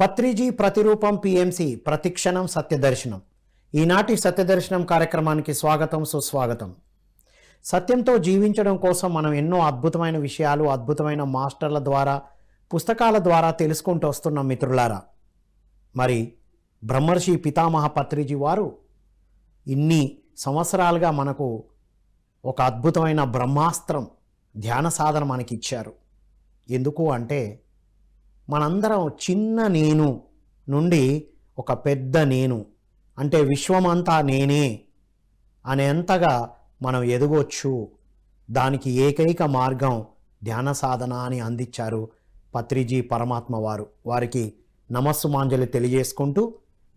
పత్రిజీ ప్రతిరూపం పిఎంసి ప్రతిక్షణం సత్యదర్శనం. ఈనాటి సత్యదర్శనం కార్యక్రమానికి స్వాగతం, సుస్వాగతం. సత్యంతో జీవించడం కోసం మనం ఎన్నో అద్భుతమైన విషయాలు అద్భుతమైన మాస్టర్ల ద్వారా పుస్తకాల ద్వారా తెలుసుకుంటూ వస్తున్నాం మిత్రులారా. మరి బ్రహ్మర్షి పితామహ పత్రిజీ వారు ఇన్ని సంవత్సరాలుగా మనకు ఒక అద్భుతమైన బ్రహ్మాస్త్రం ధ్యాన సాధన మనకి ఇచ్చారు. ఎందుకు అంటే మనందరం చిన్న నేను నుండి ఒక పెద్ద నేను అంటే విశ్వమంతా నేనే అనేంతగా మనం ఎదగొచ్చు. దానికి ఏకైక మార్గం ధ్యాన సాధన అని అందించారు పత్రిజీ పరమాత్మ వారు. వారికి నమస్సుమాంజలి తెలియజేసుకుంటూ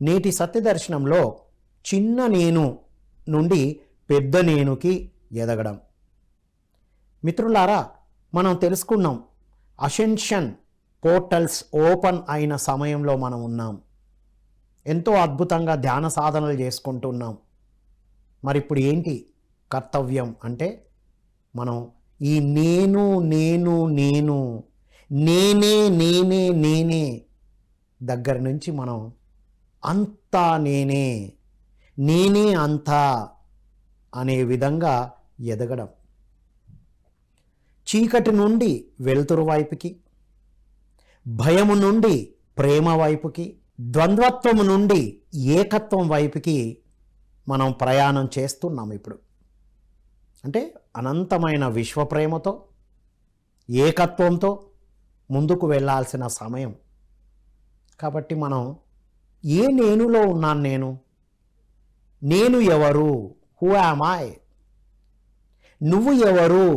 నేటి సత్యదర్శనంలో చిన్న నేను నుండి పెద్ద నేనుకి ఎదగడం. మిత్రులారా, మనం తెలుసుకున్నాం అసెన్షన్ పోర్టల్స్ ఓపెన్ అయిన సమయంలో మనం ఉన్నాం. ఎంతో అద్భుతంగా ధ్యాన సాధనలు చేసుకుంటున్నాం. మరి ఇప్పుడు ఏంటి కర్తవ్యం అంటే మనం ఈ నేను నేను నేను నేనే నేనే నేనే దగ్గర నుంచి మనం అంతా నేనే నేనే అంతా అనే విధంగా ఎదగడం. చీకటి నుండి వెలుతురు వైపుకి, భయము నుండి ప్రేమ వైపుకి, ద్వంద్వత్వము నుండి ఏకత్వం వైపుకి మనం ప్రయాణం చేస్తున్నాం. ఇప్పుడు అంటే అనంతమైన విశ్వప్రేమతో ఏకత్వంతో ముందుకు వెళ్ళాల్సిన సమయం. కాబట్టి మనం ఏ నేనులో ఉన్నాను? నేను ఎవరు? Who am I? నువ్వు ఎవరు?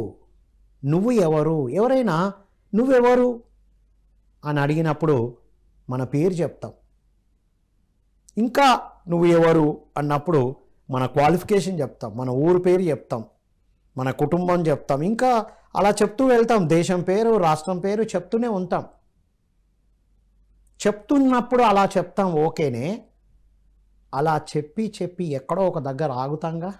నువ్వు ఎవరు? ఎవరైనా నువ్వెవరు అని అడిగినప్పుడు మన పేరు చెప్తాం. ఇంకా నువ్వు ఎవరు అన్నప్పుడు మన క్వాలిఫికేషన్ చెప్తాం, మన ఊరు పేరు చెప్తాం, మన కుటుంబం చెప్తాం, ఇంకా అలా చెప్తూ వెళ్తాం. దేశం పేరు, రాష్ట్రం పేరు చెప్తూనే ఉంటాం. చెప్తున్నప్పుడు అలా చెప్తాం, ఓకేనే. అలా చెప్పి ఎక్కడో ఒక దగ్గర ఆగుతాంగా.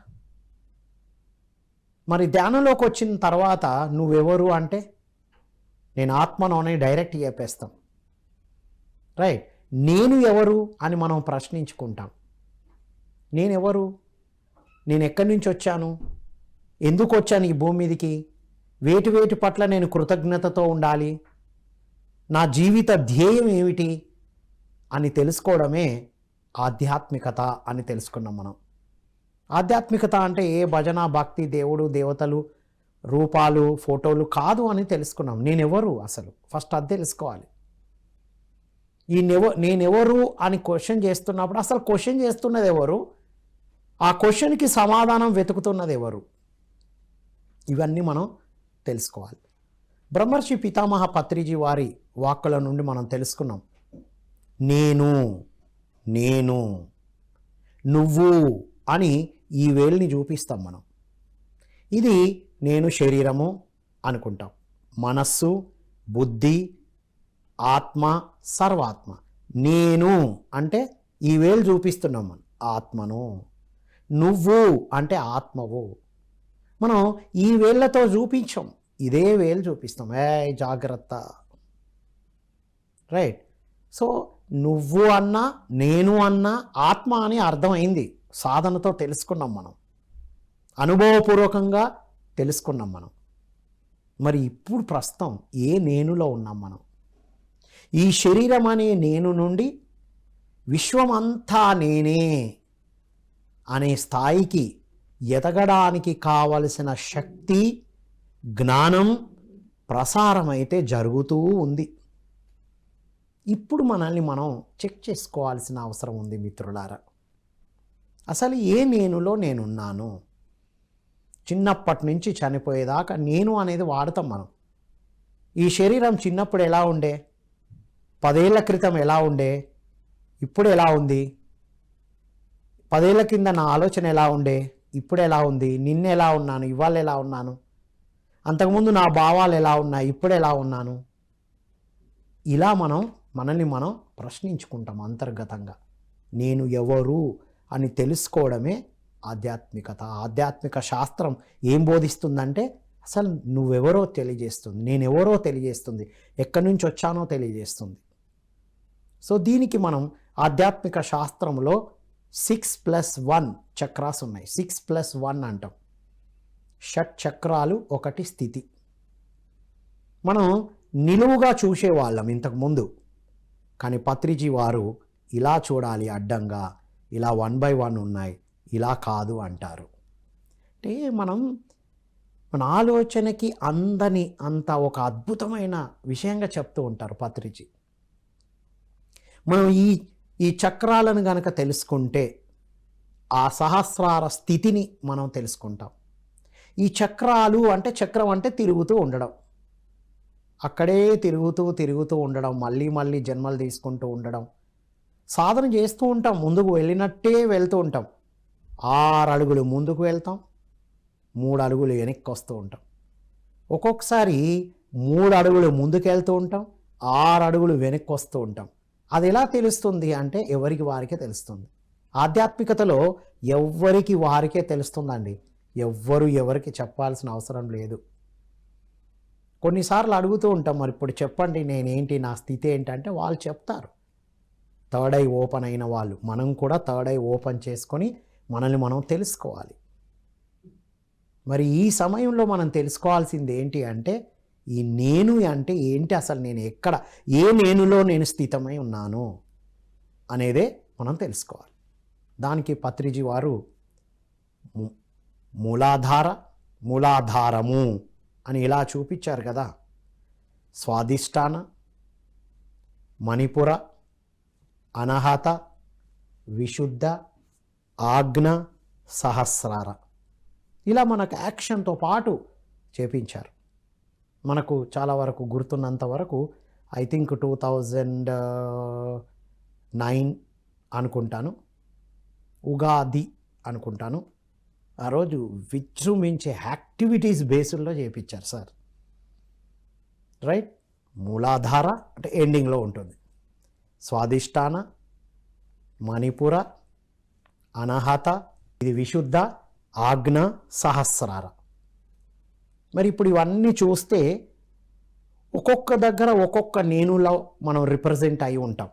మరి ధ్యానంలోకి వచ్చిన తర్వాత నువ్వెవరు అంటే నేను ఆత్మను అని డైరెక్ట్ చెప్పేస్తాం. రైట్. నేను ఎవరు అని మనం ప్రశ్నించుకుంటాం. నేనెవరు? నేను ఎక్కడి నుంచి వచ్చాను? ఎందుకు వచ్చాను ఈ భూమి మీదకి? వేటి పట్ల నేను కృతజ్ఞతతో ఉండాలి? నా జీవిత ధ్యేయం ఏమిటి అని తెలుసుకోవడమే ఆధ్యాత్మికత అని తెలుసుకున్నాం మనం. ఆధ్యాత్మికత అంటే ఏ భజన, భక్తి, దేవుడు, దేవతలు, రూపాలు, ఫోటోలు కాదు అని తెలుసుకున్నాం. నేనెవరు అసలు? ఫస్ట్ అది తెలుసుకోవాలి. నేనెవరు అని క్వశ్చన్ చేస్తున్నప్పుడు అసలు క్వశ్చన్ చేస్తున్నది ఎవరు? ఆ క్వశ్చన్కి సమాధానం వెతుకుతున్నది ఎవరు? ఇవన్నీ మనం తెలుసుకోవాలి. బ్రహ్మర్షి పితామహ పత్రిజీ వారి వాక్కుల నుండి మనం తెలుసుకున్నాం. నేను నేను నువ్వు అని ఈ వేలుని చూపిస్తాం మనం. ఇది నేను శరీరము అనుకుంటాం. మనస్సు, బుద్ధి, ఆత్మ, సర్వాత్మ. నేను అంటే ఈ వేలు చూపిస్తున్నాం మనం, ఆత్మను. నువ్వు అంటే ఆత్మవు. మనం ఈ వేళ్ళతో చూపించాం, ఇదే వేలు చూపిస్తాం. జాగ్రత్త. రైట్. సో నువ్వు అన్నా నేను అన్నా ఆత్మ అని అర్థమైంది. సాధనతో తెలుసుకున్నాం మనం, అనుభవపూర్వకంగా తెలుసుకున్నాం మనం. మరి ఇప్పుడు ప్రస్తుతం ఏ నేనులో ఉన్నాం మనం? ఈ శరీరం అనే నేను నుండి విశ్వమంతా నేనే అనే స్థాయికి ఎదగడానికి కావలసిన శక్తి, జ్ఞానం, ప్రసారం అయితే జరుగుతూ ఉంది. ఇప్పుడు మనల్ని మనం చెక్ చేసుకోవాల్సిన అవసరం ఉంది మిత్రులారా. అసలు ఏ నేనులో నేనున్నాను? చిన్నప్పటి నుంచి చనిపోయేదాకా నేను అనేది వాడతాం మనం. ఈ శరీరం చిన్నప్పుడు ఎలా ఉండే, 10 ఏళ్ల క్రితం ఎలా ఉండే, ఇప్పుడు ఎలా ఉంది? 10 ఏళ్ల కింద నా ఆలోచన ఎలా ఉండే, ఇప్పుడు ఎలా ఉంది? నిన్న ఎలా ఉన్నాను, ఇవాళ ఎలా ఉన్నాను? అంతకుముందు నా భావాలు ఎలా ఉన్నాయి, ఇప్పుడు ఎలా ఉన్నాను? ఇలా మనల్ని మనం ప్రశ్నించుకుంటాం అంతర్గతంగా. నేను ఎవరు అని తెలుసుకోవడమే ఆధ్యాత్మికత. ఆధ్యాత్మిక శాస్త్రం ఏం బోధిస్తుందంటే అసలు నువ్వెవరో తెలియజేస్తుంది, నేనెవరో తెలియజేస్తుంది, ఎక్కడి నుంచి వచ్చానో తెలియజేస్తుంది. సో దీనికి మనం ఆధ్యాత్మిక శాస్త్రంలో 6+1 చక్రాస్ ఉన్నాయి. 6+1 అంటాం. షట్ చక్రాలు, ఒకటి స్థితి. మనం నిలువుగా చూసేవాళ్ళం ఇంతకుముందు, కానీ పత్రిజీ వారు ఇలా చూడాలి అడ్డంగా, ఇలా 1/1 ఉన్నాయి, ఇలా కాదు అంటారు. అంటే మన ఆలోచనకి అందని అంత ఒక అద్భుతమైన విషయంగా చెప్తూ ఉంటారు పత్రిజీ. మనం ఈ చక్రాలను గనక తెలుసుకుంటే ఆ సహస్రార స్థితిని మనం తెలుసుకుంటాం. ఈ చక్రాలు అంటే, చక్రం అంటే తిరుగుతూ ఉండడం, అక్కడే తిరుగుతూ ఉండడం, మళ్ళీ మళ్ళీ జన్మలు తీసుకుంటూ ఉండడం. సాధన చేస్తూ ఉంటాం, ముందుకు వెళ్ళినట్టే వెళ్తూ ఉంటాం. 6 అడుగులు ముందుకు వెళ్తాం, 3 అడుగులు వెనక్కి వస్తూ ఉంటాం. ఒక్కొక్కసారి 3 అడుగులు ముందుకు వెళ్తూ ఉంటాం, 6 అడుగులు వెనక్కి వస్తూ ఉంటాం. అది ఎలా తెలుస్తుంది అంటే ఎవరికి వారికే తెలుస్తుంది. ఆధ్యాత్మికతలో ఎవ్వరికి వారికే తెలుస్తుందండి. ఎవ్వరు ఎవరికి చెప్పాల్సిన అవసరం లేదు. కొన్నిసార్లు అడుగుతూ ఉంటాం, మరి ఇప్పుడు చెప్పండి నేనేంటి, నా స్థితి ఏంటంటే వాళ్ళు చెప్తారు. థర్డ్ ఐ ఓపెన్ అయిన వాళ్ళు. మనం కూడా థర్డ్ ఐ ఓపెన్ చేసుకొని మనల్ని మనం తెలుసుకోవాలి. మరి ఈ సమయంలో మనం తెలుసుకోవాల్సింది ఏంటి అంటే, ఈ నేను అంటే ఏంటి, అసలు నేను ఎక్కడ, ఏ నేనులో నేను స్థితమై ఉన్నాను అనేదే మనం తెలుసుకోవాలి. దానికి పత్రిజీ వారు మూలాధారము అని ఇలా చూపించారు కదా. స్వాధిష్టాన, మణిపుర, అనాహత, విశుద్ధ, ఆజ్ఞ, సహస్రార, ఇలా మనకు యాక్షన్తో పాటు చేపించారు. మనకు చాలా వరకు గుర్తున్నంత వరకు ఐ థింక్ 2009 అనుకుంటాను, ఉగాది అనుకుంటాను, ఆ రోజు విజృంభించే యాక్టివిటీస్ బేసుల్లో చేయించారు సార్. రైట్. మూలాధార అంటే ఎండింగ్లో ఉంటుంది, స్వాధిష్టాన, మణిపుర, అనాహత, ఇది విశుద్ధ, ఆజ్ఞ, సహస్రార. మరి ఇప్పుడు ఇవన్నీ చూస్తే ఒక్కొక్క దగ్గర ఒక్కొక్క నేనులో మనం రిప్రజెంట్ అయి ఉంటాం.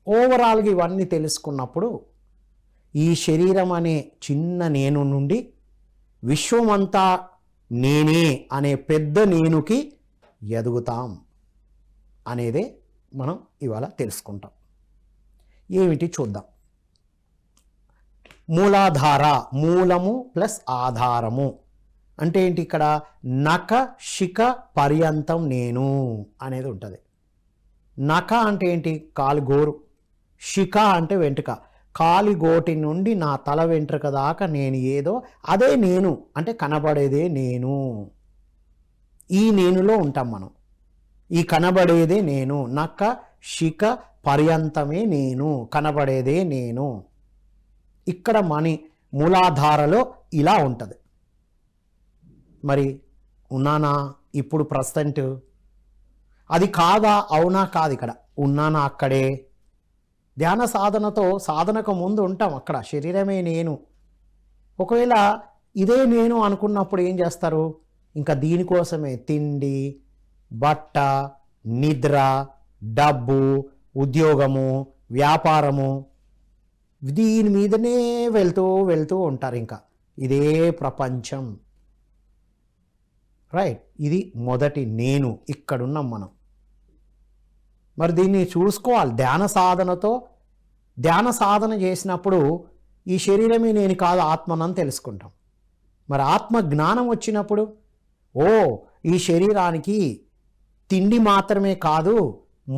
ఓవరాల్గా ఇవన్నీ తెలుసుకున్నప్పుడు ఈ శరీరం అనే చిన్న నేను నుండి విశ్వమంతా నేనే అనే పెద్ద నేనుకి ఎదుగుతాం అనేదే మనం ఇవాళ తెలుసుకుంటాం. ఏమిటి చూద్దాం. మూలాధార, మూలము ప్లస్ ఆధారము అంటే ఏంటి, ఇక్కడ నఖ శిఖ పర్యంతం నేను అనేది ఉంటుంది. నఖ అంటే ఏంటి, కాలు గోరు. శిఖ అంటే వెంట్రుక, కాలి గోటి నుండి నా తల వెంట్రుక దాకా నేను ఏదో, అదే నేను అంటే కనబడేదే నేను. ఈ నేనులో ఉంటాం మనం. ఈ కనబడేదే నేను. నఖ శిఖ పర్యంతమే నేను, కనబడేదే నేను. ఇక్కడ మూలాధారలో ఇలా ఉంటుంది. మరి ఉన్నానా ఇప్పుడు ప్రజెంట్, అది కాదా అవునా కాదు, ఇక్కడ ఉన్నానా అక్కడే. ధ్యాన సాధనతో సాధనకు ముందు ఉంటాం అక్కడ, శరీరమే నేను. ఒకవేళ ఇదే నేను అనుకున్నప్పుడు ఏం చేస్తారు, ఇంకా దీనికోసమే తిండి, బట్ట, నిద్ర, డబ్బు, ఉద్యోగము, వ్యాపారము, దీని మీదనే వెళ్తూ ఉంటారు. ఇంకా ఇదే ప్రపంచం. రైట్. ఇది మొదటి నేను, ఇక్కడున్నాం మనం. మరి దీన్ని చూసుకోవాలి. ధ్యాన సాధన చేసినప్పుడు ఈ శరీరమే నేను కాదు, ఆత్మనని తెలుసుకుంటాం. మరి ఆత్మ జ్ఞానం వచ్చినప్పుడు, ఈ శరీరానికి తిండి మాత్రమే కాదు,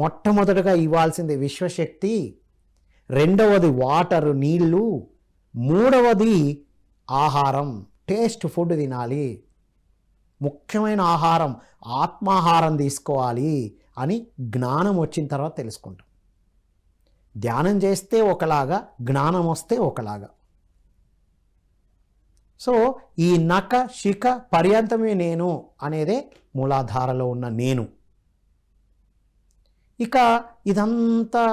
మొట్టమొదటిగా ఇవ్వాల్సింది విశ్వశక్తి, రెండవది వాటరు, నీళ్ళు, మూడవది ఆహారం, టేస్ట్ ఫుడ్ తినాలి, ముఖ్యమైన ఆహారం ఆత్మాహారం తీసుకోవాలి అని జ్ఞానం వచ్చిన తర్వాత తెలుసుకుంటాం. ధ్యానం చేస్తే ఒకలాగా, జ్ఞానం వస్తే ఒకలాగా. సో ఈ నఖ శిఖ పర్యంతమే నేను అనేదే మూలాధారలో ఉన్న నేను. ఇక ఇదంతా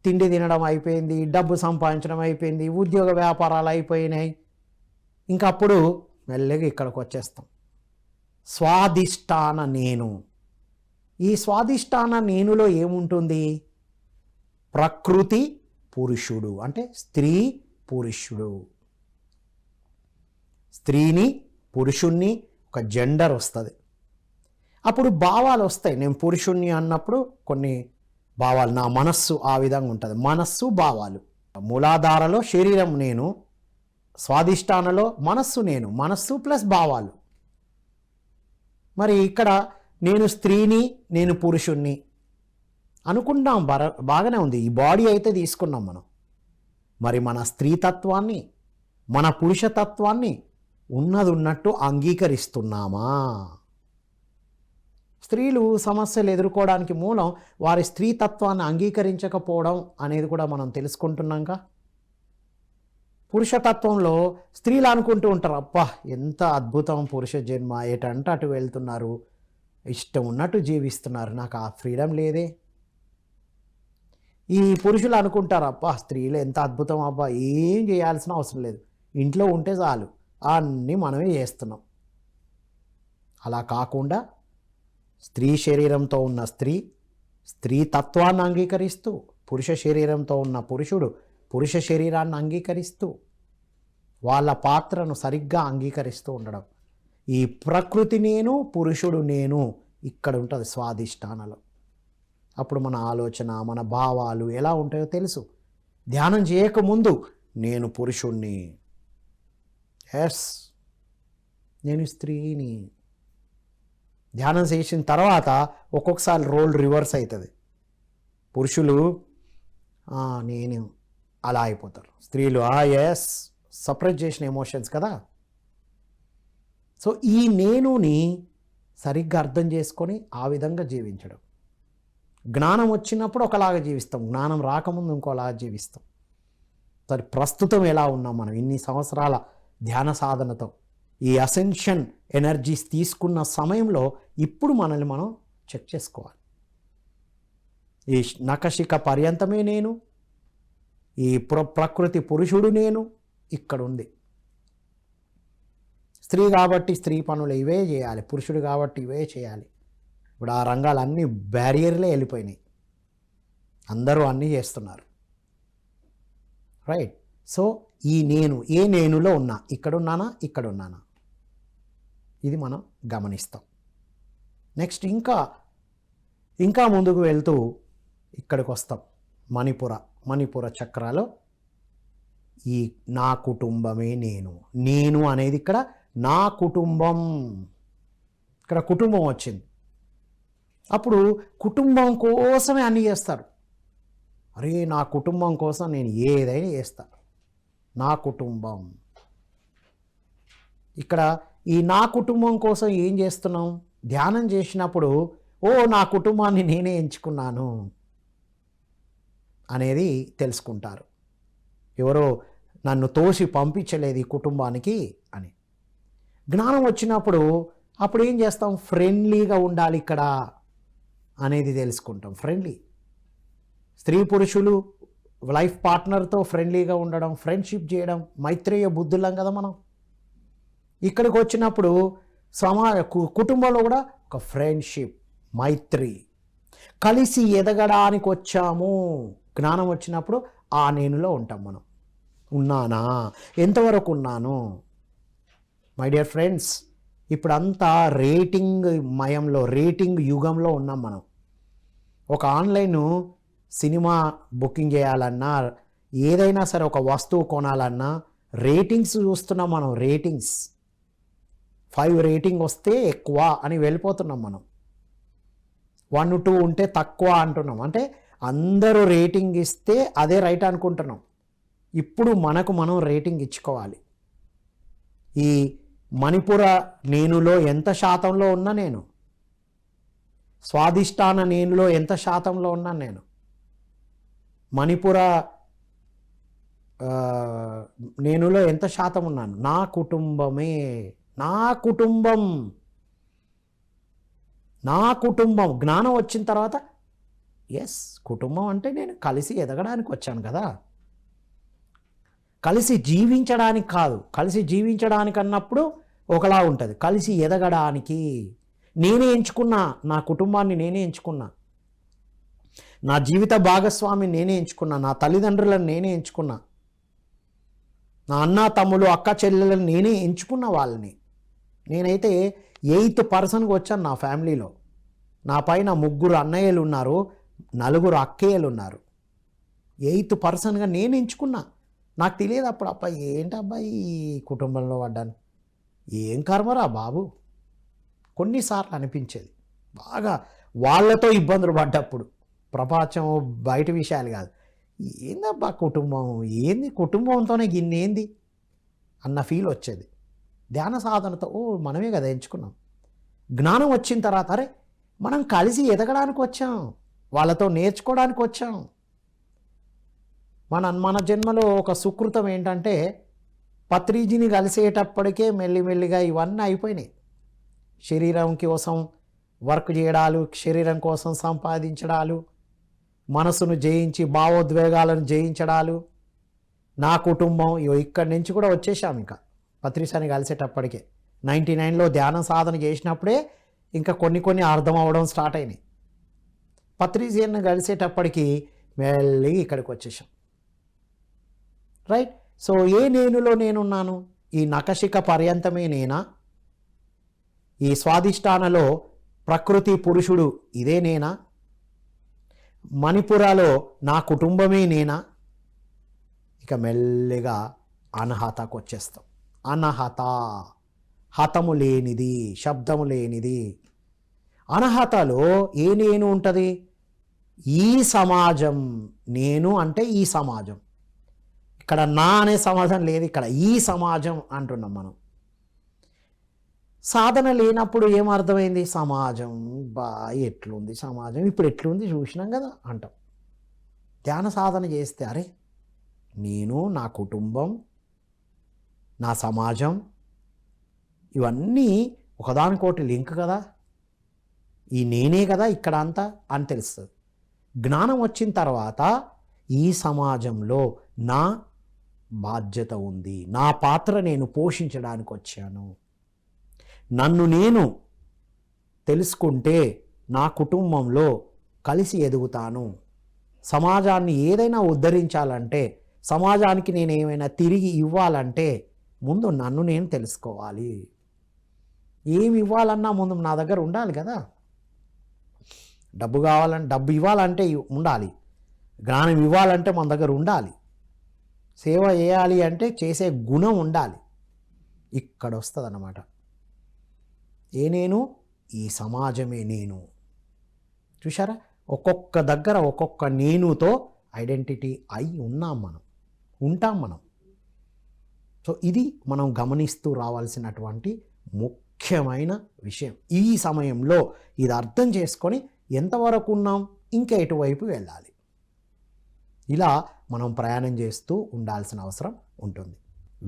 తిండి తినడం అయిపోయింది, డబ్బు సంపాదించడం అయిపోయింది, ఉద్యోగ వ్యాపారాలు అయిపోయినాయి. ఇంకా అప్పుడు మెల్లగా ఇక్కడికి వచ్చేస్తాం, స్వాధిష్టాన నేను. ఈ స్వాధిష్టాన నేనులో ఏముంటుంది, ప్రకృతి పురుషుడు అంటే స్త్రీ పురుషుడు. స్త్రీని పురుషుణ్ణి ఒక జెండర్ వస్తుంది. అప్పుడు భావాలు వస్తాయి. నేను పురుషుణ్ణి అన్నప్పుడు కొన్ని భావాలు, నా మనస్సు ఆ విధంగా ఉంటుంది. మనస్సు భావాలు. మూలాధారలో శరీరం నేను, స్వాధిష్టానలో మనస్సు నేను, మనస్సు ప్లస్ భావాలు. మరి ఇక్కడ నేను స్త్రీని, నేను పురుషుణ్ణి అనుకుంటాం, బాగానే ఉంది. ఈ బాడీ అయితే తీసుకున్నాం మనం. మరి మన స్త్రీతత్వాన్ని, మన పురుషతత్వాన్ని ఉన్నది ఉన్నట్టు అంగీకరిస్తున్నామా? స్త్రీలు సమస్యలు ఎదుర్కోవడానికి మూలం వారి స్త్రీతత్వాన్ని అంగీకరించకపోవడం అనేది కూడా మనం తెలుసుకుంటున్నాంగా. పురుషతత్వంలో స్త్రీలు అనుకుంటూ ఉంటారు, అబ్బా ఎంత అద్భుతం పురుష జన్మ, ఎటంటే అటు వెళ్తున్నారు, ఇష్టం ఉన్నట్టు జీవిస్తున్నారు, నాకు ఆ ఫ్రీడమ్ లేదే. ఈ పురుషులు అనుకుంటారు, అబ్బా స్త్రీలు ఎంత అద్భుతం, అబ్బా ఏం చేయాల్సిన అవసరం లేదు, ఇంట్లో ఉంటే చాలు, అన్నీ మనమే చేస్తున్నాం. అలా కాకుండా స్త్రీ శరీరంతో ఉన్న స్త్రీ స్త్రీతత్వాన్ని అంగీకరిస్తూ, పురుష శరీరంతో ఉన్న పురుషుడు పురుష శరీరాన్ని అంగీకరిస్తూ, వాళ్ళ పాత్రను సరిగ్గా అంగీకరిస్తూ ఉండడం. ఈ ప్రకృతి నేను, పురుషుడు నేను ఇక్కడ ఉంటుంది స్వాధిష్టానలో. అప్పుడు మన ఆలోచన, మన భావాలు ఎలా ఉంటాయో తెలుసు. ధ్యానం చేయకముందు నేను పురుషుణ్ణి, ఎస్ నేను స్త్రీని. ధ్యానం చేసిన తర్వాత ఒక్కొక్కసారి రోల్ రివర్స్ అవుతుంది. పురుషులు నేను అలా అయిపోతారు, స్త్రీలు ఎస్ సపరేట్ చేసిన ఎమోషన్స్ కదా. సో ఈ నేనుని సరిగ్గా అర్థం చేసుకొని ఆ విధంగా జీవించడం. జ్ఞానం వచ్చినప్పుడు ఒకలాగా జీవిస్తాం, జ్ఞానం రాకముందు ఇంకోలాగా జీవిస్తాం. సరే ప్రస్తుతం ఎలా ఉన్నాం మనం ఇన్ని సంవత్సరాల ధ్యాన సాధనతో, ఈ అసెన్షన్ ఎనర్జీస్ తీసుకున్న సమయంలో ఇప్పుడు మనల్ని మనం చెక్ చేసుకోవాలి. ఈ నఖశిఖ పర్యంతమే నేను, ఈ ప్రకృతి పురుషుడు నేను ఇక్కడ ఉంది. స్త్రీ కాబట్టి స్త్రీ పనులు ఇవే చేయాలి, పురుషుడు కాబట్టి ఇవే చేయాలి. ఇప్పుడు ఆ రంగాలన్నీ బ్యారియర్లే వెళ్ళిపోయినాయి, అందరూ అన్నీ చేస్తున్నారు, రైట్. సో ఈ నేను ఏ నేనులో ఉన్నా, ఇక్కడున్నానా ఇక్కడున్నానా, ఇది మనం గమనిస్తాం. నెక్స్ట్ ఇంకా ముందుకు వెళ్తూ ఇక్కడికి వస్తాం. మణిపుర చక్రాలో ఈ నా కుటుంబమే నేను అనేది ఇక్కడ నా కుటుంబం. ఇక్కడ కుటుంబం వచ్చింది. అప్పుడు కుటుంబం కోసమే అన్నీ చేస్తారు. అరే నా కుటుంబం కోసం నేను ఏదైనా చేస్తాను, నా కుటుంబం. ఇక్కడ ఈ నా కుటుంబం కోసం ఏం చేస్తున్నాం? ధ్యానం చేసినప్పుడు నా కుటుంబాన్ని నేనే ఎంచుకున్నాను అనేది తెలుసుకుంటారు. ఎవరో నన్ను తోసి పంపించలేదు ఈ కుటుంబానికి అని. జ్ఞానం వచ్చినప్పుడు అప్పుడు ఏం చేస్తాం? ఫ్రెండ్లీగా ఉండాలి ఇక్కడ అనేది తెలుసుకుంటాం. ఫ్రెండ్లీ, స్త్రీ పురుషులు లైఫ్ పార్ట్నర్తో ఫ్రెండ్లీగా ఉండడం, ఫ్రెండ్షిప్ చేయడం, మైత్రేయ బుద్ధులం కదా మనం. ఇక్కడికి వచ్చినప్పుడు కుటుంబంలో కూడా ఒక ఫ్రెండ్షిప్, మైత్రి, కలిసి ఎదగడానికి వచ్చాము. జ్ఞానం వచ్చినప్పుడు ఆ నేనులో ఉంటాం మనం. ఉన్నానా? ఎంతవరకు ఉన్నాను? మై డియర్ ఫ్రెండ్స్, ఇప్పుడంతా రేటింగ్ మయంలో, రేటింగ్ యుగంలో ఉన్నాం మనం. ఒక ఆన్లైన్ సినిమా బుకింగ్ చేయాలన్నా, ఏదైనా సరే ఒక వస్తువు కొనాలన్నా రేటింగ్స్ చూస్తున్నాం మనం. రేటింగ్స్ 5 రేటింగ్ వస్తే ఎక్కువ అని వెళ్ళిపోతున్నాం మనం. 1, 2 ఉంటే తక్కువ అంటున్నాం. అంటే అందరూ రేటింగ్ ఇస్తే అదే రైట్ అనుకుంటున్నాం. ఇప్పుడు మనకు మనం రేటింగ్ ఇచ్చుకోవాలి. ఈ మణిపుర నేనులో ఎంత శాతంలో ఉన్నా నేను, స్వాధిష్టాన నేనులో ఎంత శాతంలో ఉన్నా నేను, మణిపుర నేనులో ఎంత శాతం ఉన్నాను? నా కుటుంబమే, నా కుటుంబం, నా కుటుంబం. జ్ఞానం వచ్చిన తర్వాత ఎస్, కుటుంబం అంటే నేను కలిసి ఎదగడానికి వచ్చాను కదా, కలిసి జీవించడానికి కాదు. కలిసి జీవించడానికి అన్నప్పుడు ఒకలా ఉంటుంది, కలిసి ఎదగడానికి నేనే ఎంచుకున్నా, నా కుటుంబాన్ని నేనే ఎంచుకున్నా. నా జీవిత భాగస్వామి నేనే ఎంచుకున్నా, నా తల్లిదండ్రులను నేనే ఎంచుకున్నా, నా అన్న తమ్ములు అక్క చెల్లెలను నేనే ఎంచుకున్న వాళ్ళని. నేనైతే 8th పర్సన్కి వచ్చాను నా ఫ్యామిలీలో. నా పైన 3 అన్నయ్యలు ఉన్నారు, 4 అక్కయ్యలు ఉన్నారు. 8th పర్సన్గా నేను ఎంచుకున్నా. నాకు తెలియదు అప్పుడు, అబ్బాయి ఏంటబ్బాయి ఈ కుటుంబంలో పడ్డాను, ఏం కర్మరా బాబు. కొన్నిసార్లు అనిపించేది బాగా వాళ్ళతో ఇబ్బందులు పడ్డప్పుడు, ప్రపంచం బయట విషయాలు కాదు, ఏందబ్బా కుటుంబం, ఏంది కుటుంబంతోనే గిన్నేంది అన్న ఫీల్ వచ్చేది. ధ్యాన సాధనతో మనమే కదా ఎంచుకున్నాం. జ్ఞానం వచ్చిన తర్వాత అరే మనం కలిసి ఎదగడానికి వచ్చాం, వాళ్ళతో నేర్చుకోవడానికి వచ్చాం. మన జన్మలో ఒక సుకృతం ఏంటంటే పత్రిజీని కలిసేటప్పటికే మెల్లిమెల్లిగా ఇవన్నీ అయిపోయినాయి. శరీరం కోసం వర్క్ చేయడాలు, శరీరం కోసం సంపాదించడాలు, మనసును జయించి భావోద్వేగాలను జయించడాలు, నా కుటుంబం ఇక్కడి నుంచి కూడా వచ్చేసాం. ఇంకా పత్రిసాని కలిసేటప్పటికే 99లో ధ్యానం సాధన చేసినప్పుడే ఇంకా కొన్ని అర్థం అవ్వడం స్టార్ట్ అయినాయి. పత్రిజీని కలిసేటప్పటికి మెల్లి ఇక్కడికి వచ్చేసాం. రైట్. సో ఏ నేనులో నేనున్నాను? ఈ నఖశిఖ పర్యంతమే నేనా? ఈ స్వాధిష్టానలో ప్రకృతి పురుషుడు ఇదే నేనా? మణిపురాలో నా కుటుంబమే నేనా? ఇక మెల్లిగా అనహతకు వచ్చేస్తాం. అనహత, హతము లేనిది, శబ్దము లేనిది. అనహతలో ఏ నేను ఉంటుంది? ఈ సమాజం. నేను అంటే ఈ సమాజం. ఇక్కడ నా అనే సమాజం లేదు, ఇక్కడ ఈ సమాజం అంటున్నాం మనం. సాధన లేనప్పుడు ఏమర్థమైంది? సమాజం ఎట్లుంది, సమాజం ఇప్పుడు ఎట్లుంది చూసినాం కదా అంటాం. ధ్యాన సాధన చేస్తే అరే నేను, నా కుటుంబం, నా సమాజం ఇవన్నీ ఒకదానికోటి లింక్ కదా, ఈ నేనే కదా ఇక్కడ అంతా అని తెలుస్తుంది. జ్ఞానం వచ్చిన తర్వాత ఈ సమాజంలో నా బాధ్యత ఉంది, నా పాత్ర నేను పోషించడానికి వచ్చాను. నన్ను నేను తెలుసుకుంటే నా కుటుంబంలో కలిసి ఎదుగుతాను. సమాజాన్ని ఏదైనా ఉద్ధరించాలంటే, సమాజానికి నేను ఏమైనా తిరిగి ఇవ్వాలంటే ముందు నన్ను నేను తెలుసుకోవాలి. ఏమి ఇవ్వాలన్నా ముందు నా దగ్గర ఉండాలి కదా. డబ్బు కావాలంటే, డబ్బు ఇవ్వాలంటే ఉండాలి, జ్ఞానం ఇవ్వాలంటే మన దగ్గర ఉండాలి, సేవ చేయాలి అంటే చేసే గుణం ఉండాలి. ఇక్కడ వస్తుంది అన్నమాట. ఏ నేను? ఈ సమాజమే నేను. చూసారా, ఒక్కొక్క దగ్గర ఒక్కొక్క నేనుతో ఐడెంటిటీ అయి ఉంటాం మనం. సో ఇది మనం గమనిస్తూ రావాల్సినటువంటి ముఖ్యమైన విషయం. ఈ సమయంలో ఇది అర్థం చేసుకొని ఎంతవరకు ఉన్నాం, ఇంకా ఎటువైపు వెళ్ళాలి, ఇలా మనం ప్రయాణం చేస్తూ ఉండాల్సిన అవసరం ఉంటుంది.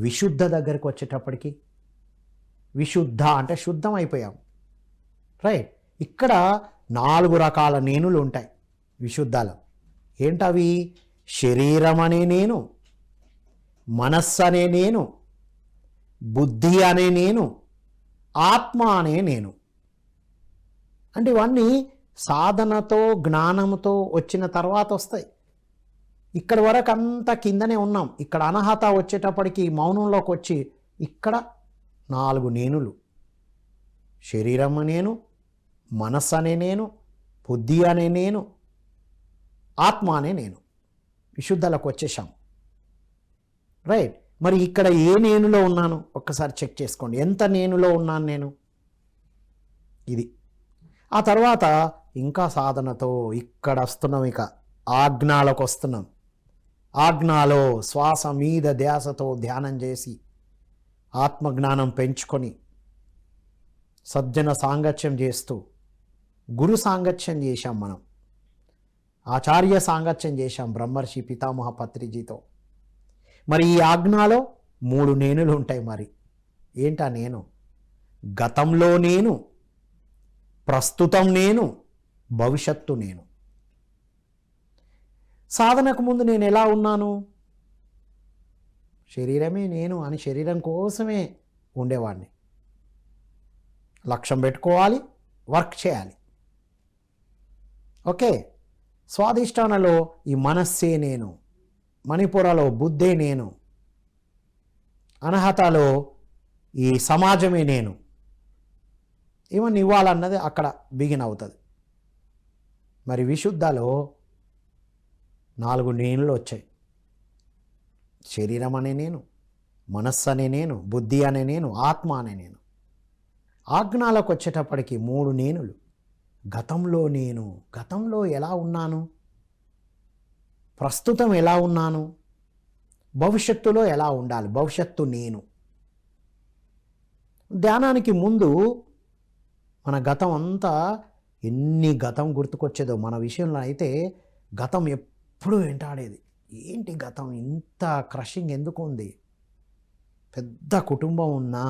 విశుద్ధ దగ్గరికి వచ్చేటప్పటికి, విశుద్ధ అంటే శుద్ధం అయిపోయాం. రైట్. ఇక్కడ 4 రకాల నేనులు ఉంటాయి విశుద్ధాలు. ఏంటవి? శరీరం అనే నేను, మనస్సు అనే నేను, బుద్ధి అనే నేను, ఆత్మ అనే నేను. అంటే ఇవన్నీ సాధనతో జ్ఞానంతో వచ్చిన తర్వాత వస్తాయి. ఇక్కడ వరకు అంతా కిందనే ఉన్నాం. ఇక్కడ అనహత వచ్చేటప్పటికి మౌనంలోకి వచ్చి ఇక్కడ 4 నేనులు, శరీరం నేను, మనస్సు అనే నేను, బుద్ధి అనే నేను, ఆత్మ అనే నేను, విశుద్ధలకు వచ్చేసాం. రైట్. మరి ఇక్కడ ఏ నేనులో ఉన్నాను ఒక్కసారి చెక్ చేసుకోండి. ఎంత నేనులో ఉన్నాను నేను? ఇది. ఆ తర్వాత ఇంకా సాధనతో ఇక్కడ వస్తున్నాం, ఇక ఆజ్ఞాలకు వస్తున్నాం. ఆజ్ఞాలో శ్వాస మీద ధ్యాసతో ధ్యానం చేసి ఆత్మజ్ఞానం పెంచుకొని సజ్జన సాంగత్యం చేస్తూ గురు సాంగత్యం చేశాం, మనం ఆచార్య సాంగత్యం చేశాం బ్రహ్మర్షి పితామహ పత్రిజీతో. మరి ఈ ఆజ్ఞాలో 3 నేనులు ఉంటాయి. మరి ఏంటా నేను? గతంలో నేను, ప్రస్తుతం నేను, భవిష్యత్తు నేను. సాధనకు ముందు నేను ఎలా ఉన్నాను? శరీరమే నేను అని శరీరం కోసమే ఉండేవాడిని. లక్ష్యం పెట్టుకోవాలి, వర్క్ చేయాలి. ఓకే. స్వాధిష్టానలో ఈ మనస్సే నేను, మణిపురలో బుద్ధే నేను, అనహతలో ఈ సమాజమే నేను. ఇవన్నీ ఇవ్వాలన్నది అక్కడ బిగిన్ అవుతుంది. మరి విశుద్ధలో 4 నేనులు వచ్చాయి. శరీరం అనే నేను, మనస్సు అనే నేను, బుద్ధి అనే నేను, ఆత్మ అనే నేను. ఆజ్ఞాలకు వచ్చేటప్పటికి 3 నేనులు. గతంలో నేను, గతంలో ఎలా ఉన్నాను, ప్రస్తుతం ఎలా ఉన్నాను, భవిష్యత్తులో ఎలా ఉండాలి, భవిష్యత్తు నేను. ధ్యానానికి ముందు మన గతం అంతా ఎన్ని గతం గుర్తుకొచ్చేదో. మన విషయంలో అయితే గతం ఎప్పుడూ వెంటాడేది. ఏంటి గతం ఇంత క్రషింగ్ ఎందుకు ఉంది, పెద్ద కుటుంబం ఉన్నా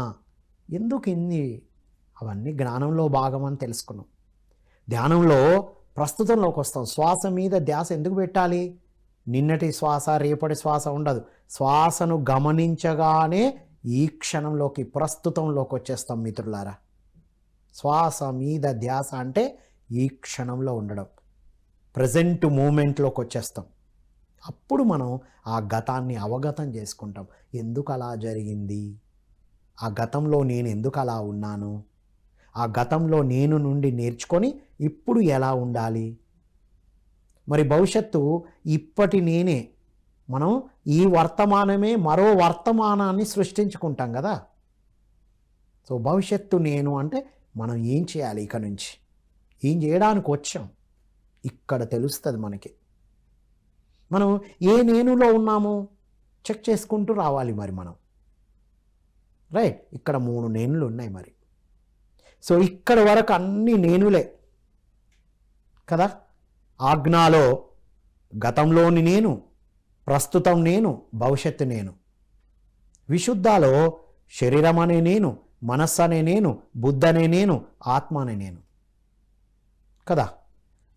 ఎందుకు ఇన్ని, అవన్నీ జ్ఞానంలో భాగమని తెలుసుకున్నాం. ధ్యానంలో ప్రస్తుతంలోకి వస్తాం. శ్వాస మీద ధ్యాస ఎందుకు పెట్టాలి? నిన్నటి శ్వాస రేపటి శ్వాస ఉండదు. శ్వాసను గమనించగానే ఈ క్షణంలోకి, ప్రస్తుతంలోకి వచ్చేస్తాం మిత్రులారా. శ్వాస మీద ధ్యాస అంటే ఈ క్షణంలో ఉండడం, ప్రజెంట్ మూమెంట్లోకి వచ్చేస్తాం. అప్పుడు మనం ఆ గతాన్ని అవగతం చేసుకుంటాం. ఎందుకు అలా జరిగింది, ఆ గతంలో నేను ఎందుకు అలా ఉన్నాను, ఆ గతంలో నేను నుండి నేర్చుకొని ఇప్పుడు ఎలా ఉండాలి. మరి భవిష్యత్తు ఇప్పటి నేనే. మనం ఈ వర్తమానమే మరో వర్తమానాన్ని సృష్టించుకుంటాం కదా. సో భవిష్యత్తు నేను అంటే మనం ఏం చేయాలి, ఇక నుంచి ఏం చేయడానికి వచ్చాం ఇక్కడ తెలుస్తుంది మనకి. మనం ఏ నేనులో ఉన్నామో చెక్ చేసుకుంటూ రావాలి మరి మనం. రైట్, ఇక్కడ 3 నేనులు ఉన్నాయి మరి. సో ఇక్కడ వరకు అన్ని నేనులే కదా. ఆజ్ఞాలో గతంలోని నేను, ప్రస్తుతం నేను, భవిష్యత్తు నేను. విశుద్ధాలో శరీరం అనే నేను, మనస్సు అనే నేను, బుద్ధి అనే నేను, ఆత్మ అనే నేను కదా.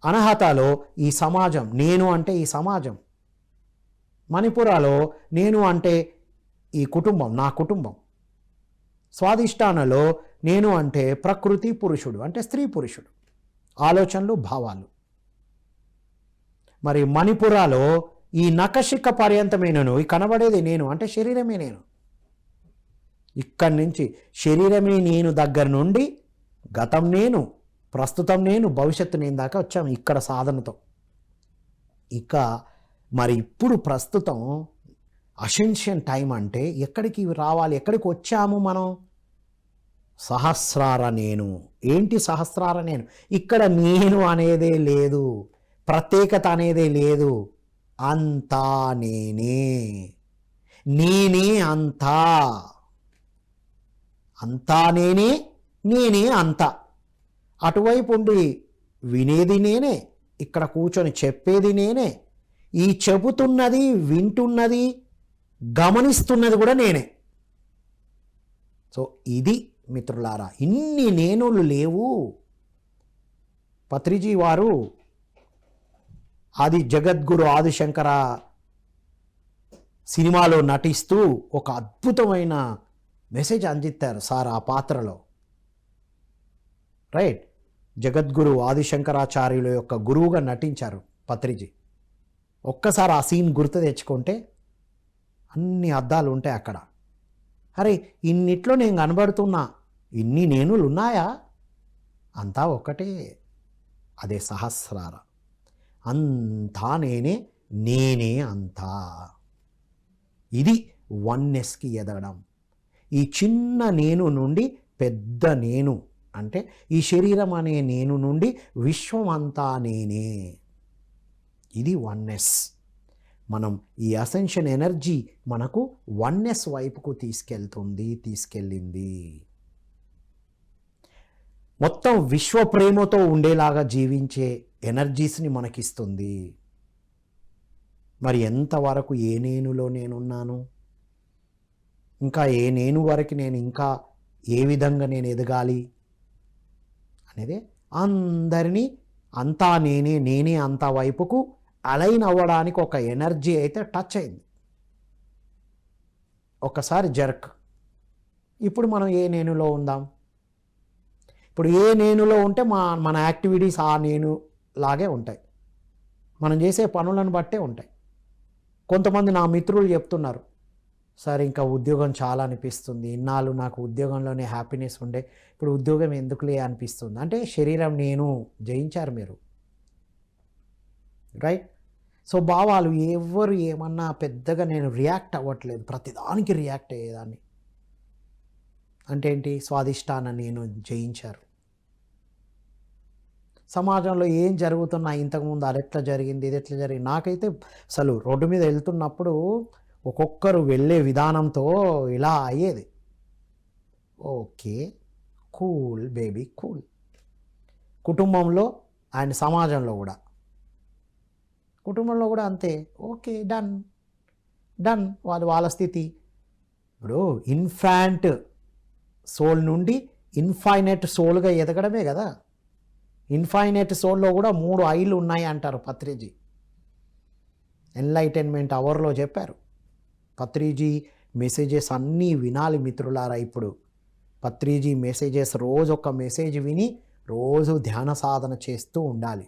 అనహతలో ఈ సమాజం, నేను అంటే ఈ సమాజం. మణిపురాలో నేను అంటే ఈ కుటుంబం, నా కుటుంబం. స్వాధిష్టానలో నేను అంటే ప్రకృతి పురుషుడు, అంటే స్త్రీ పురుషుడు, ఆలోచనలు భావాలు. మరి మణిపురాలో ఈ నఖశిఖ పర్యంతమే నేను, ఈ కనబడేది నేను అంటే శరీరమే నేను. ఇక్కడి నుంచి శరీరమే నేను దగ్గర నుండి గతం నేను, ప్రస్తుతం నేను, భవిష్యత్తు నేను దాకా వచ్చాము ఇక్కడ సాధనతో. ఇక మరి ఇప్పుడు ప్రస్తుతం అసెన్షియన్ టైం అంటే ఎక్కడికి రావాలి, ఎక్కడికి వచ్చాము మనం? సహస్రార నేను. ఏంటి సహస్రార నేను? ఇక్కడ నేను అనేదే లేదు, ప్రత్యేకత అనేదే లేదు. అంతా నేనే, నేనే అంతా, అంతా నేనే, నేనే అంతా. అటువైపు ఉండి వినేది నేనే, ఇక్కడ కూర్చొని చెప్పేది నేనే, ఈ చెబుతున్నది, వింటున్నది, గమనిస్తున్నది కూడా నేనే. సో ఇది మిత్రులారా, ఇన్ని నేనులు లేవు. పత్రిజీ వారు ఆది జగద్గురు ఆదిశంకర సినిమాలో నటిస్తూ ఒక అద్భుతమైన మెసేజ్ అందిస్తారు సార్ ఆ పాత్రలో. రైట్, జగద్గురు ఆదిశంకరాచార్యుల యొక్క గురువుగా నటించారు పత్రిజీ. ఒక్కసారి ఆ సీన్ గుర్తు తెచ్చుకుంటే అన్ని అద్దాలు ఉంటాయి అక్కడ. అరే ఇన్నిట్లో నేను కనబడుతున్నా, ఇన్ని నేనులు ఉన్నాయా? అంతా ఒకటే, అదే సహస్రార. అంతా నేనే, నేనే అంతా. ఇది వన్నెస్కి ఎదగడం. ఈ చిన్న నేను నుండి పెద్ద నేను, అంటే ఈ శరీరం అనే నేను నుండి విశ్వం అంతా నేనే. ఇది వన్నెస్. మనం ఈ అసెన్షన్ ఎనర్జీ మనకు వన్నెస్ వైపుకు తీసుకెళ్ళింది. మొత్తం విశ్వ ప్రేమతో ఉండేలాగా జీవించే ఎనర్జీస్ని మనకిస్తుంది. మరి ఎంతవరకు ఏ నేనులో నేనున్నాను, ఇంకా ఏ నేను వరకు నేను ఇంకా ఏ విధంగా నేను ఎదగాలి అనేది అందరినీ అంతా నేనే, నేనే అంతా వైపుకు అలైన్ అవ్వడానికి ఒక ఎనర్జీ అయితే టచ్ అయింది. ఒకసారి జర్క్. ఇప్పుడు మనం ఏ నేనులో ఉందాం? ఇప్పుడు ఏ నేనులో ఉంటే మన యాక్టివిటీస్ ఆ నేను లాగే ఉంటాయి. మనం చేసే పనులను బట్టే ఉంటాయి. కొంతమంది నా మిత్రులు చెప్తున్నారు, సార్ ఇంకా ఉద్యోగం చాలా అనిపిస్తుంది, ఇన్నాళ్ళు నాకు ఉద్యోగంలోనే హ్యాపీనెస్ ఉండే, ఇప్పుడు ఉద్యోగం ఎందుకులే అనిపిస్తుంది. అంటే శరీరం నేను జయించారు మీరు, రైట్? సో భావాలు ఎవరు ఏమన్నా పెద్దగా నేను రియాక్ట్ అవ్వట్లేదు, ప్రతిదానికి రియాక్ట్ అయ్యేదాన్ని. అంటే ఏంటి? స్వాదిష్టాన నేను జయించారు. సమాజంలో ఏం జరుగుతున్నా ఇంతకుముందు అది ఎట్లా జరిగింది, ఇది ఎట్లా జరిగింది, నాకైతే అసలు రోడ్డు మీద వెళ్తున్నప్పుడు ఒక్కొక్కరు వెళ్ళే విధానంతో ఇలా అయ్యేది. Okay, cool baby, cool. కుటుంబంలో అండ్ సమాజంలో కూడా, కుటుంబంలో కూడా అంతే. ఓకే, డన్ డన్, వాళ్ళ స్థితి. ఇప్పుడు ఇన్ఫాంట్ సోల్ నుండి ఇన్ఫైనైట్ సోల్గా ఎదగడమే కదా. ఇన్ఫైనైట్ సోల్లో కూడా 3 ఐలు ఉన్నాయి అంటారు పత్రిజీ. ఎన్లైటన్మెంట్ అవర్లో చెప్పారు. పత్రిజీ మెసేజెస్ అన్నీ వినాలి మిత్రులారా. ఇప్పుడు పత్రిజీ మెసేజెస్ రోజు ఒక మెసేజ్ విని రోజు ధ్యాన సాధన చేస్తూ ఉండాలి.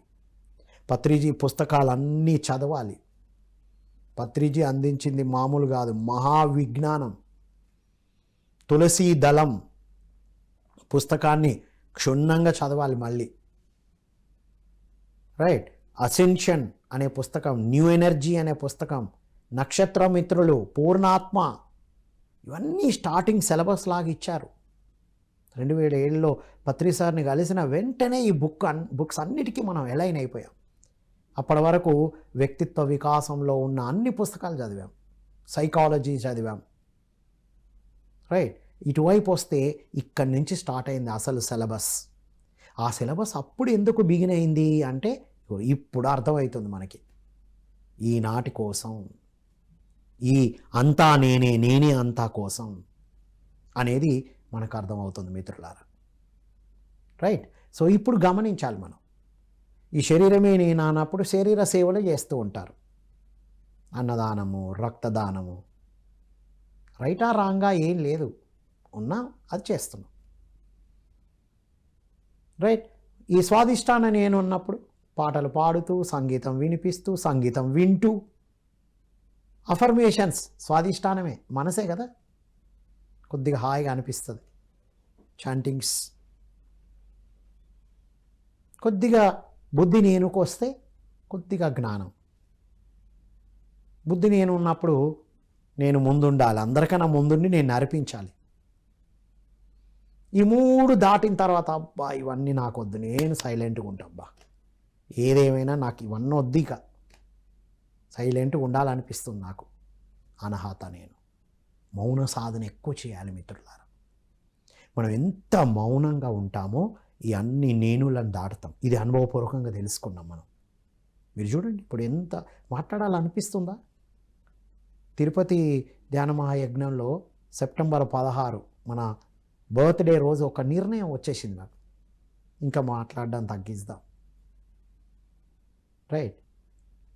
పత్రిజీ పుస్తకాలన్నీ చదవాలి. పత్రిజీ అందించింది మామూలు కాదు, మహావిజ్ఞానం. తులసీ దళం పుస్తకాన్ని క్షుణ్ణంగా చదవాలి మళ్ళీ, రైట్? అసెన్షన్ అనే పుస్తకం, న్యూ ఎనర్జీ అనే పుస్తకం, నక్షత్ర మిత్రులు, పూర్ణాత్మ, ఇవన్నీ స్టార్టింగ్ సిలబస్ లాగా ఇచ్చారు. 2007లో పత్రి సార్ని కలిసిన వెంటనే ఈ బుక్స్ అన్నిటికీ మనం ఎలైన్ అయిపోయాం. అప్పటి వరకు వ్యక్తిత్వ వికాసంలో ఉన్న అన్ని పుస్తకాలు చదివాం, సైకాలజీ చదివాం, రైట్? ఇటువైపు వస్తే ఇక్కడి నుంచి స్టార్ట్ అయింది అసలు సిలబస్. ఆ సిలబస్ అప్పుడు ఎందుకు బిగిన్ అయింది అంటే ఇప్పుడు అర్థమవుతుంది మనకి. ఈనాటి కోసం, ఈ అంతా నేనే, నేనే అంతా కోసం అనేది మనకు అర్థమవుతుంది మిత్రులారా, రైట్? సో ఇప్పుడు గమనించాలి మనం, ఈ శరీరమే నేను అన్నప్పుడు శరీర సేవలు చేస్తూ ఉంటారు. అన్నదానము, రక్తదానము, రైటా రాంగా ఏం లేదు, ఉన్నా అది చేస్తున్నాం, రైట్? ఈ స్వాదిష్టాన నేను ఉన్నప్పుడు పాటలు పాడుతూ, సంగీతం వినిపిస్తూ, సంగీతం వింటూ, అఫర్మేషన్స్, స్వాదిష్టానమే మనసే కదా, కొద్దిగా హాయిగా అనిపిస్తుంది. చాంటింగ్స్, కొద్దిగా బుద్ధి నేనుకు వస్తే కొద్దిగా జ్ఞానం. బుద్ధి నేను ఉన్నప్పుడు నేను ముందుండాలి, అందరికన్నా ముందుండి నేను నడిపించాలి. ఈ 3 దాటిన తర్వాత అబ్బా ఇవన్నీ నాకు వద్దు, నేను సైలెంట్గా ఉంటా, అబ్బా ఏదేమైనా నాకు ఇవన్నీ వద్దు, ఇక సైలెంట్గా ఉండాలనిపిస్తుంది నాకు. అనహాత నేను మౌన సాధన ఎక్కువ చేయాలి మిత్రులారా. మనం ఎంత మౌనంగా ఉంటామో ఈ అన్ని నేనులను దాటుతాం. ఇది అనుభవపూర్వకంగా తెలుసుకున్నాం మనం. మీరు చూడండి, ఇప్పుడు ఎంత మాట్లాడాలనిపిస్తుందా? తిరుపతి ధ్యాన మహాయజ్ఞంలో సెప్టెంబర్ 16 మన బర్త్డే రోజు ఒక నిర్ణయం వచ్చేసింది నాకు, ఇంకా మాట్లాడడం తగ్గిద్దాం, రైట్?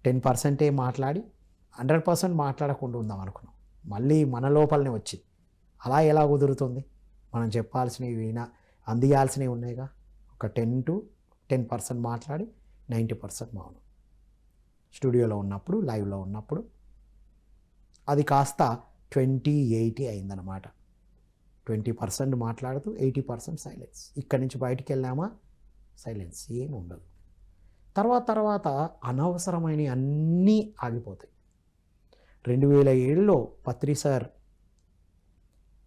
10% మాట్లాడి 100% మాట్లాడకుండా ఉందాం అనుకున్నాం. మళ్ళీ మన లోపలనే వచ్చింది. అలా ఎలా కుదురుతుంది? మనం చెప్పాల్సినవి అందియాల్సినవి ఉన్నాయిగా. ఒక 10% మాట్లాడి 90% మౌనం. స్టూడియోలో ఉన్నప్పుడు, లైవ్లో ఉన్నప్పుడు అది కాస్త 20-80 అయిందనమాట. 20% మాట్లాడుతూ 80% సైలెన్స్. ఇక్కడి నుంచి బయటికి వెళ్ళామా సైలెన్స్, ఏమి ఉండదు. తర్వాత అనవసరమైన అన్నీ ఆగిపోతాయి. 2007లో పత్రి సార్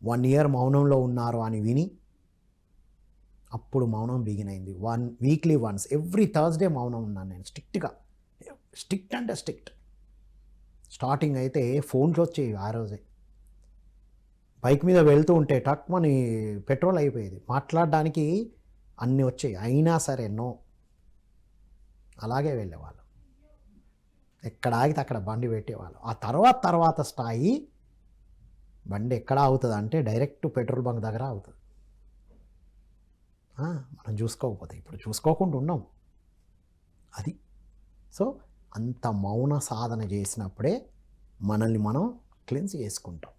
1 ఇయర్ మౌనంలో ఉన్నారు అని విని అప్పుడు మౌనం బిగిన్ అయింది. వీక్లీ వన్స్, ఎవ్రీ థర్స్డే మౌనం ఉన్నాను నేను స్ట్రిక్ట్గా. స్ట్రిక్ట్ అంటే స్ట్రిక్ట్. స్టార్టింగ్ అయితే ఫోన్లు వచ్చేవి. ఆ రోజే బైక్ మీద వెళ్తూ ఉంటే టక్మని పెట్రోల్ అయిపోయేది, మాట్లాడడానికి అన్నీ వచ్చాయి, అయినా సరే నో, అలాగే వెళ్ళేవాళ్ళం. ఎక్కడ ఆగితే అక్కడ బండి పెట్టేవాళ్ళం. ఆ తర్వాత స్థాయి బండి ఎక్కడ ఆగుతుంది అంటే డైరెక్ట్ పెట్రోల్ బంక్ దగ్గర ఆగుతుంది. మనం చూసుకోకపోతే, ఇప్పుడు చూసుకోకుండా ఉన్నాం అది. సో అంత మౌన సాధన చేసినప్పుడే మనల్ని మనం క్లెన్స్ చేసుకుంటాం.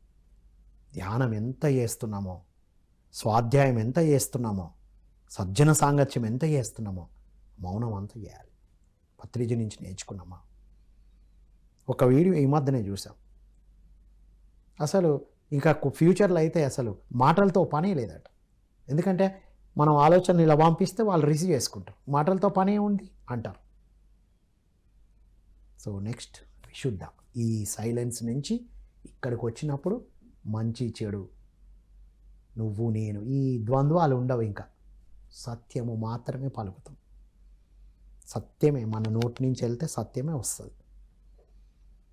ధ్యానం ఎంత చేస్తున్నామో, స్వాధ్యాయం ఎంత చేస్తున్నామో, సజ్జన సాంగత్యం ఎంత చేస్తున్నామో, మౌనం అంత చేయాలి. పత్రిజీ నుంచి నేర్చుకున్నామా? ఒక వీడియో ఈ మధ్యనే చూసాం. అసలు ఇంకా ఫ్యూచర్లో అయితే అసలు మాటలతో పనే లేదట. ఎందుకంటే మనం ఆలోచనలు ఇలా పంపిస్తే వాళ్ళు రిసీవ్ చేసుకుంటారు. మాటలతో పనే ఉంది అంటారు. సో నెక్స్ట్ విశుద్ధ, ఈ సైలెన్స్ నుంచి ఇక్కడికి వచ్చినప్పుడు మంచి చెడు, నువ్వు నేను, ఈ ద్వంద్వాలు ఉండవు. ఇంకా సత్యము మాత్రమే పలుకుతాం. సత్యమే మన నోటి నుంచి వెళ్తే సత్యమే వస్తుంది.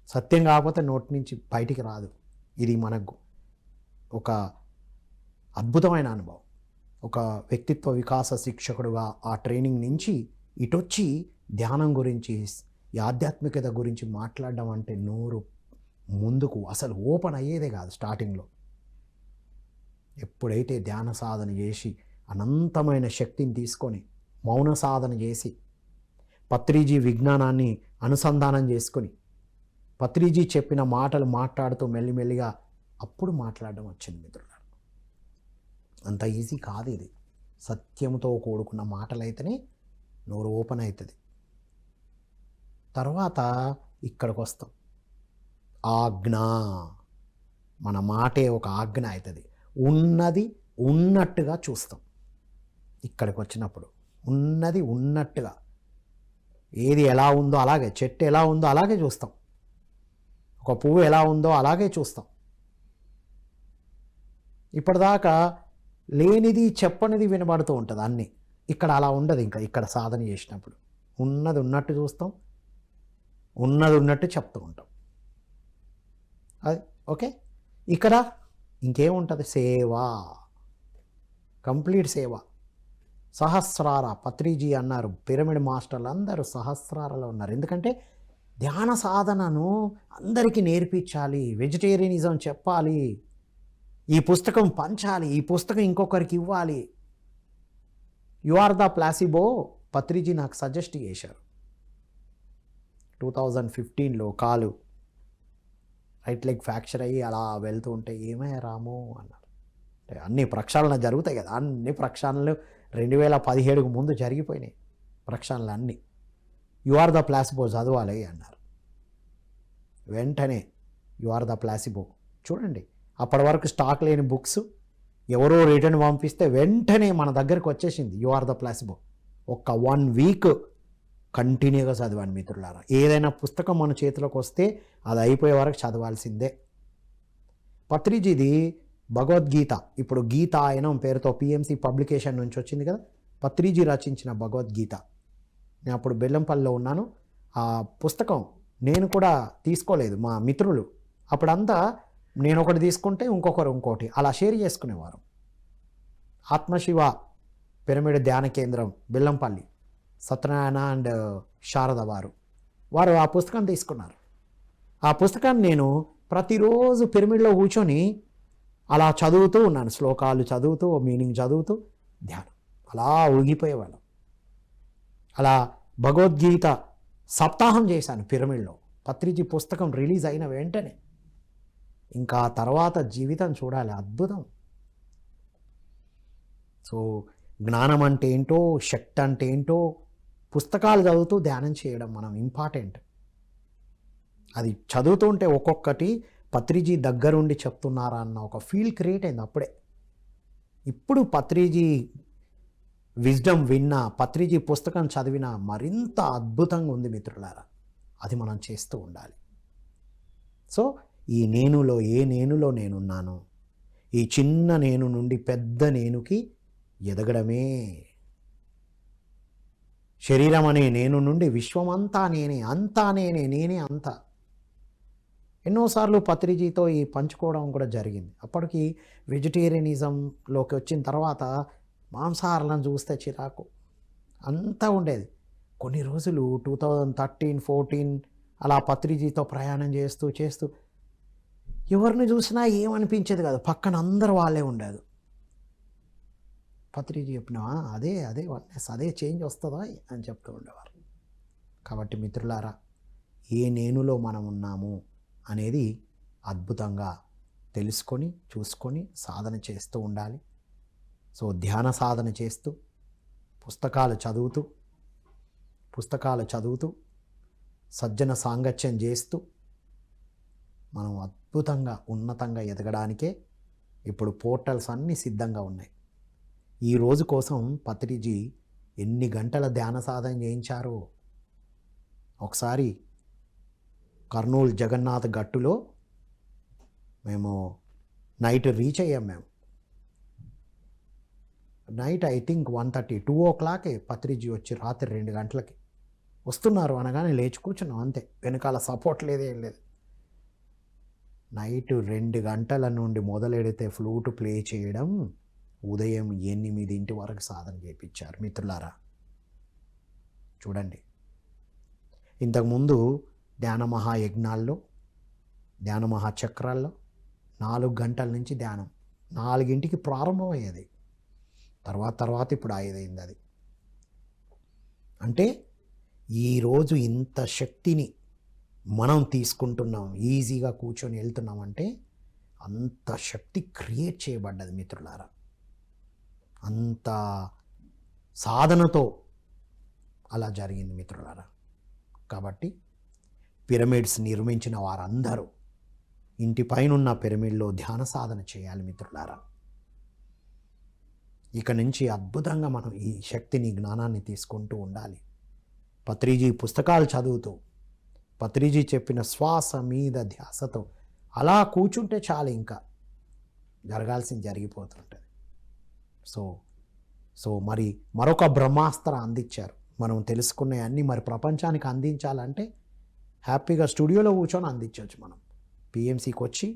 సత్యం కాకపోతే నోటి నుంచి బయటికి రాదు. ఇది మనకు ఒక అద్భుతమైన అనుభవం. ఒక వ్యక్తిత్వ వికాస శిక్షకుడుగా ఆ ట్రైనింగ్ నుంచి ఇటొచ్చి ధ్యానం గురించి, ఈ ఆధ్యాత్మికత గురించి మాట్లాడడం అంటే నోరు ముందుకు అసలు ఓపెన్ అయ్యేదే కాదు స్టార్టింగ్లో. ఎప్పుడైతే ధ్యాన సాధన చేసి అనంతమైన శక్తిని తీసుకొని మౌన సాధన చేసి పత్రిజీ విజ్ఞానాన్ని అనుసంధానం చేసుకొని పత్రిజీ చెప్పిన మాటలు మాట్లాడుతూ మెల్లిమెల్లిగా అప్పుడు మాట్లాడడం వచ్చింది మిత్రులారా. అంత ఈజీ కాదు ఇది. సత్యంతో కూడుకున్న మాటలైతేనే నోరు ఓపెన్ అవుతుంది. తర్వాత ఇక్కడికి వస్తాం. ఆజ్ఞ, మన మాటే ఒక ఆజ్ఞ అవుతుంది. ఉన్నది ఉన్నట్టుగా చూస్తాం. ఇక్కడికి వచ్చినప్పుడు ఉన్నది ఉన్నట్టుగా, ఏది ఎలా ఉందో అలాగే, చెట్టు ఎలా ఉందో అలాగే చూస్తాం, ఒక పువ్వు ఎలా ఉందో అలాగే చూస్తాం. ఇప్పటిదాకా లేనిది చెప్పనిది వినబడుతూ ఉంటుంది అన్నీ. ఇక్కడ అలా ఉండదు. ఇంకా ఇక్కడ సాధన చేసినప్పుడు ఉన్నది ఉన్నట్టు చూస్తాం, ఉన్నది ఉన్నట్టు చెప్తూ ఉంటాం. అది ఓకే. ఇక్కడ ఇంకేముంటుంది? సేవ, కంప్లీట్ సేవ. సహస్రార, పత్రిజీ అన్నారు, పిరమిడ్ మాస్టర్లు అందరూ సహస్రారలో ఉన్నారు. ఎందుకంటే ధ్యాన సాధనను అందరికీ నేర్పించాలి, వెజిటేరియనిజం చెప్పాలి, ఈ పుస్తకం పంచాలి, ఈ పుస్తకం ఇంకొకరికి ఇవ్వాలి. You are the placebo Patriji నాకు సజెస్ట్ చేశారు. 2015లో కాలు రైట్ లెగ్ ఫ్రాక్చర్ అయ్యి అలా వెళ్తూ ఉంటే, ఏమయ్యా రాము అన్నారు. అన్ని ప్రక్షాళన జరుగుతాయి కదా, అన్ని ప్రక్షాళనలు 2017కు ముందు జరిగిపోయినాయి ప్రక్షాళనలు అన్నీ. యు ఆర్ ద ప్లాసిబో చదవాలి అన్నారు. వెంటనే యు ఆర్ ద ప్లాసిబో చూడండి. అప్పటి వరకు స్టాక్ లేని బుక్స్ ఎవరో రిటర్న్ పంపిస్తే వెంటనే మన దగ్గరికి వచ్చేసింది యు ఆర్ ద ప్లాసిబో. ఒక 1 వీక్ కంటిన్యూగా చదివాను మిత్రులారా. ఏదైనా పుస్తకం మన చేతిలోకి వస్తే అది అయిపోయే వరకు చదవాల్సిందే. పత్రిజీది భగవద్గీత, ఇప్పుడు గీతాయనం పేరుతో పిఎంసి పబ్లికేషన్ నుంచి వచ్చింది కదా, పత్రిజీ రచించిన భగవద్గీత. నేను అప్పుడు బెల్లంపల్లిలో ఉన్నాను. ఆ పుస్తకం నేను కూడా తీసుకోలేదు, మా మిత్రులు అప్పుడంతా నేను ఒకటి తీసుకుంటే ఇంకొకరు ఇంకోటి అలా షేర్ చేసుకునేవారు. ఆత్మశివ పిరమిడ్ ధ్యాన కేంద్రం బెల్లంపల్లి, సత్యనారాయణ అండ్ శారద వారు ఆ పుస్తకం తీసుకున్నారు. ఆ పుస్తకాన్ని నేను ప్రతిరోజు పిరమిడ్లో కూర్చొని అలా చదువుతూ ఉన్నాను. శ్లోకాలు చదువుతూ, మీనింగ్ చదువుతూ ధ్యానం అలా ఊగిపోయేవాళ్ళం. అలా భగవద్గీత సప్తాహం చేశాను పిరమిడ్లో. పత్రిజీ పుస్తకం రిలీజ్ అయిన వెంటనే ఇంకా తర్వాత జీవితం చూడాలి, అద్భుతం. సో జ్ఞానం అంటే ఏంటో, శక్తి అంటే ఏంటో పుస్తకాలు చదువుతూ ధ్యానం చేయడం మనం ఇంపార్టెంట్. అది చదువుతూ ఉంటే ఒక్కొక్కటి పత్రిజీ దగ్గరుండి చెప్తున్నారా అన్న ఒక ఫీల్ క్రియేట్ అయింది అప్పుడే. ఇప్పుడు పత్రిజీ విజ్డమ్ విన్నా, పత్రిజీ పుస్తకం చదివినా మరింత అద్భుతంగా ఉంది మిత్రులారా. అది మనం చేస్తూ ఉండాలి. సో ఈ నేనులో, ఏ నేనులో నేనున్నాను, ఈ చిన్న నేను నుండి పెద్ద నేనుకి ఎదగడమే. శరీరం అనే నేను నుండి విశ్వమంతా నేనే, అంతా నేనే, నేనే అంతా. ఎన్నోసార్లు పత్రిజీతో ఈ పంచుకోవడం కూడా జరిగింది. అప్పటికి వెజిటేరియనిజంలోకి వచ్చిన తర్వాత మాంసాహారాలను చూస్తే చిరాకు అంతా ఉండేది. కొన్ని రోజులు 2013, 14 అలా పత్రిజీతో ప్రయాణం చేస్తూ ఎవరిని చూసినా ఏమనిపించేది కాదు, పక్కన అందరు వాళ్ళే ఉండేది. పత్రిజీ చెప్పినా అదే వన్నెస్, అదే చేంజ్ వస్తుందా అని చెప్తూ ఉండేవారు. కాబట్టి మిత్రులారా, ఏ నేనులో మనం ఉన్నాము అనేది అద్భుతంగా తెలుసుకొని చూసుకొని సాధన చేస్తూ ఉండాలి. సో ధ్యాన సాధన చేస్తూ పుస్తకాలు చదువుతూ సజ్జన సాంగత్యం చేస్తూ మనం అద్భుతంగా ఉన్నతంగా ఎదగడానికే ఇప్పుడు పోర్టల్స్ అన్నీ సిద్ధంగా ఉన్నాయి. ఈ రోజు కోసం పత్రిజీ ఎన్ని గంటల ధ్యాన సాధన చేయించారో. ఒకసారి కర్నూలు జగన్నాథ్ గట్టులో మేము నైట్ రీచ్ అయ్యాం. మేము నైట్ ఐ థింక్ 1:30 2 పత్రిజీ వచ్చి రాత్రి 2 గంటలకి వస్తున్నారు అనగానే లేచి కూర్చున్నాం అంతే. వెనకాల సపోర్ట్ లేదేం లేదు. నైట్ 2 గంటల నుండి మొదలెడితే ఫ్లూట్ ప్లే చేయడం ఉదయం 8 వరకు సాధన చేయించారు మిత్రులారా. చూడండి, ఇంతకుముందు ధ్యాన మహాయజ్ఞాల్లో, ధ్యాన మహాచక్రాల్లో 4 గంటల నుంచి ధ్యానం 4కి ప్రారంభమయ్యేది. తర్వాత ఇప్పుడు 5 అయింది. అది అంటే ఈరోజు ఇంత శక్తిని మనం తీసుకుంటున్నాం, ఈజీగా కూర్చొని వెళ్తున్నామంటే అంత శక్తి క్రియేట్ చేయబడ్డది మిత్రులారా. అంత సాధనతో అలా జరిగింది మిత్రులారా. కాబట్టి పిరమిడ్స్ నిర్మించిన వారందరూ ఇంటి పైనున్న పిరమిడ్లో ధ్యాన సాధన చేయాలి మిత్రులారా. ఇక నుంచి అద్భుతంగా మనం ఈ శక్తిని, జ్ఞానాన్ని తీసుకుంటూ ఉండాలి. పత్రిజీ పుస్తకాలు చదువుతూ, పత్రిజీ చెప్పిన శ్వాస మీద ధ్యాసతో అలా కూర్చుంటే చాలు, ఇంకా జరగాల్సింది జరిగిపోతుంటుంది. సో మరి మరొక బ్రహ్మాస్త్ర అందించారు. మనం తెలుసుకున్నవన్నీ మరి ప్రపంచానికి అందించాలంటే హ్యాపీగా స్టూడియోలో కూర్చొని అందించవచ్చు. మనం పిఎంసికి వచ్చి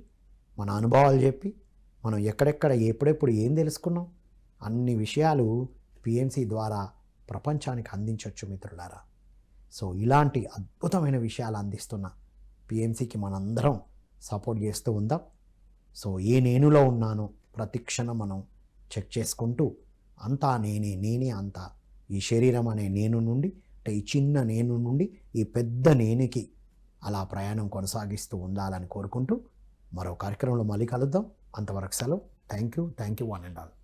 మన అనుభవాలు చెప్పి మనం ఎక్కడెక్కడ ఎప్పుడెప్పుడు ఏం తెలుసుకున్నాం అన్ని విషయాలు పిఎంసి ద్వారా ప్రపంచానికి అందించవచ్చు మిత్రులారా. సో ఇలాంటి అద్భుతమైన విషయాలు అందిస్తున్న పిఎంసికి మనందరం సపోర్ట్ చేస్తూ ఉందాం. సో ఏ నేనులో ఉన్నానో ప్రతి క్షణం మనం చెక్ చేసుకుంటూ అంతా నేనే అంతా, ఈ శరీరం అనే నేను నుండి, అంటే ఈ చిన్న నేను నుండి ఈ పెద్ద నేనుకి అలా ప్రయాణం కొనసాగిస్తూ ఉండాలని కోరుకుంటూ మరో కార్యక్రమంలో మళ్ళీ కలుద్దాం. అంతవరకు సెలవు. Thank you one and all.